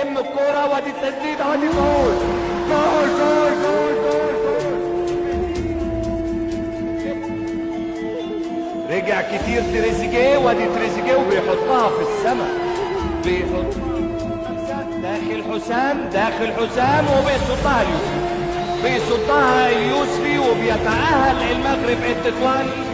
يلم الكرة وادي التسديدة وادي جول جول جول جول جول جول. رجع كتير تريزيجيه وادي تريزيجيه وبيحطها في السماء، داخل حسام، داخل حسام وبيصدها اليوسفي، بيصدها اليوسفي وبيتأهل المغرب التطواني.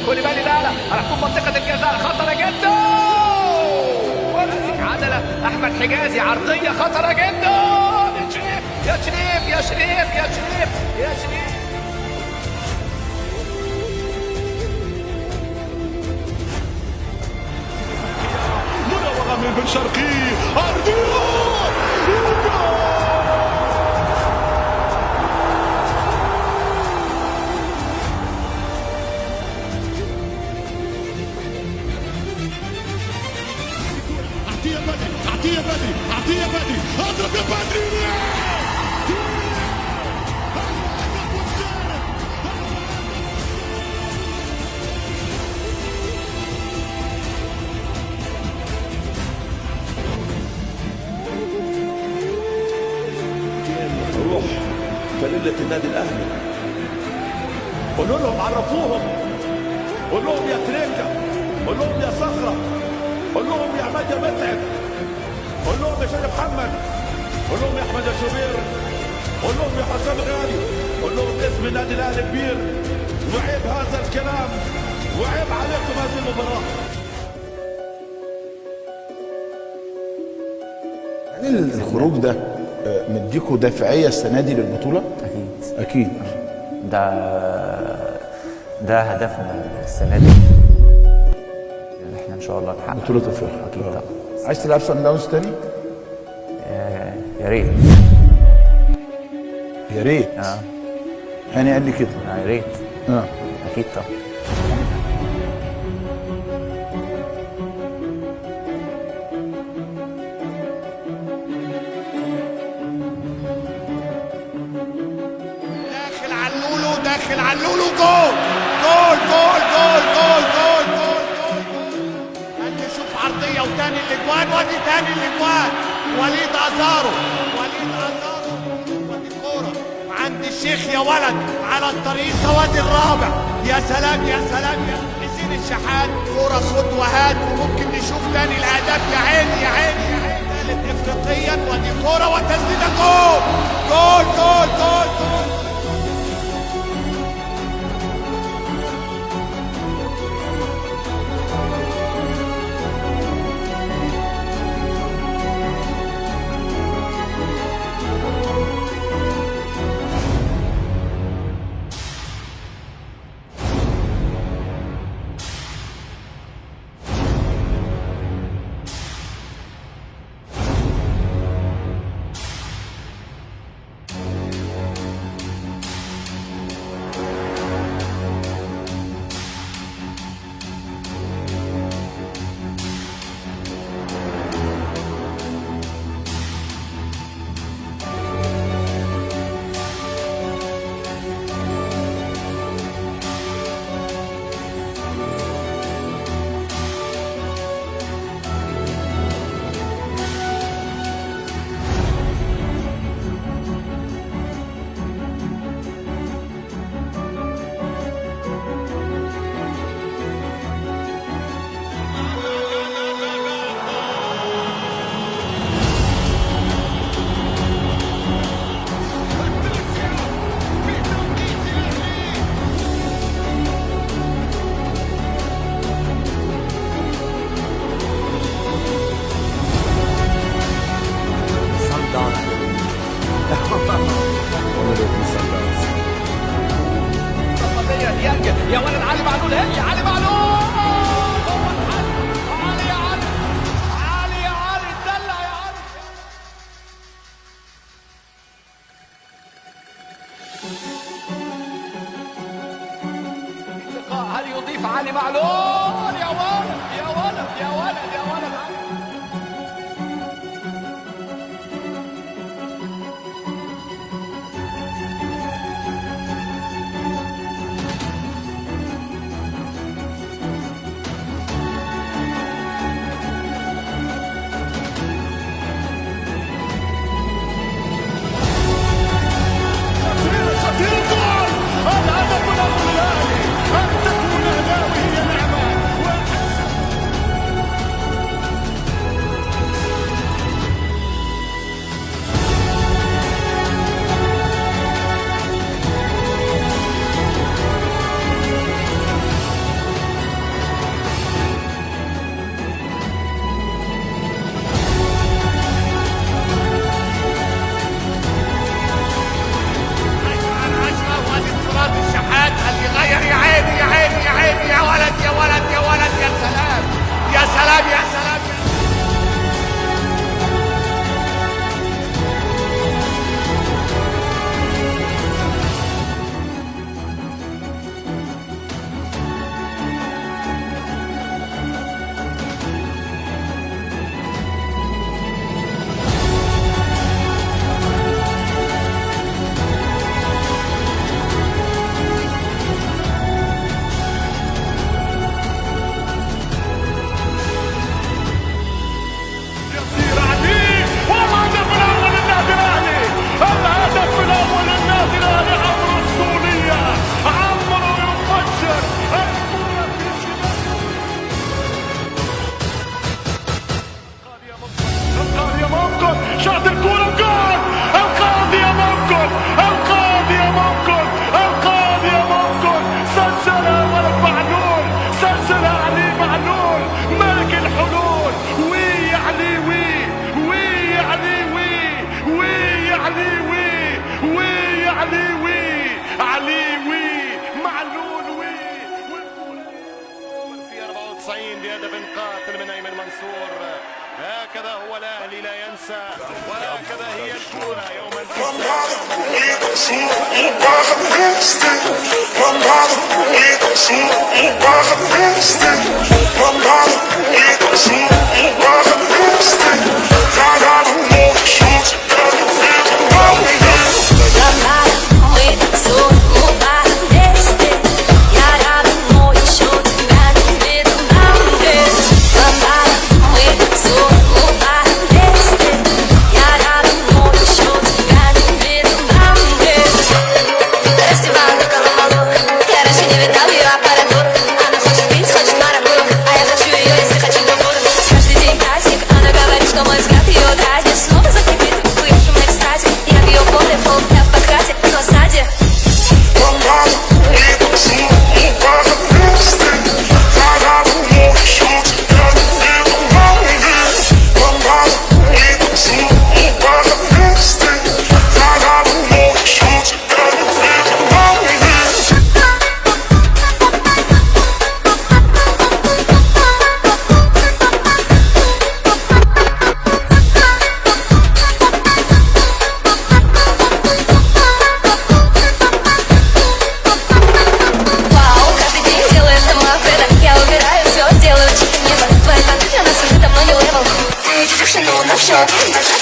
كوليبالي لا هتكون منطقة الجزاء خطرة جدا، عدلة أحمد حجازي عرضية خطرة جدا، يا شريف يا شريف يا شريف يا شريف. مراوغة من بن شرقي، أرضية عطية بدري اضرب يا بدري. روح فليلة النادي الاهلي، قولوا لهم عرفوهم، قول لهم يا تريكا، قول لهم يا صخرة، قول لهم يا عماد يا متعب، قول لهم يا شريف محمد، قول لهم يا احمد يا شوبير، قول لهم يا حسام غالي، قول لهم اسم النادي الاهلي كبير، وعيب هذا الكلام، وعيب عليكم هذه المباراه. هل الخروج ده مديكوا دافعيه السنه دي للبطوله؟ اكيد ده هدفنا السنه دي، ان احنا ان شاء الله نحقق بطوله افريقيا. اكيد طبعا. عايز تلعب سان داونز تاني؟ يا ريت. يا ريت. هاني قال لي كده. يا ريت. اكيد طبعا. داخل على اللولو، جول جول جول جول جول جول جول جول. انت شوف عرضيه وتاني الاجوان، وادي تاني الاجوان، وليد ازارو ودي كوره عند الشيخ يا ولد على الطريق، وادي الرابع. يا سلام يا سلام يا حسين الشحات، كوره خد وهات، وممكن نشوف تاني الاهداف. يا عيني يا عيني يا عيني. ثالث افريقيا، ودي كوره وتسديده، جول جول جول جول جول. يا ولد علي معلول، هي علي معلول، هو الحل. علي يا علي، علي يا علي، اتدلع يا علي. اللقاء هل يضيف علي معلول؟ يا ولد يا ولد يا ولد يا ولد. سلام يا سلام. يصير علي والهدف الاول للنادي الاهلي، الهدف الاول للنادي الاهلي عمرو السوليه، عمرو يفجر الكره في شمال القاضية ممكن شاط الكره جول، القاضية ممكن، القاضية ممكن، القاضية ممكن، سجلها ولد معلول، سجلها علي معلول ملك الحلول. وي علي وي، وي علي وي، وي علي وي، وي علي وي، علي وي معلول وي. في 94 بهدف قاتل من ايمن منصور. هكذا هو الاهلي لا ينسى، وهكذا هي الكوره يوما Shut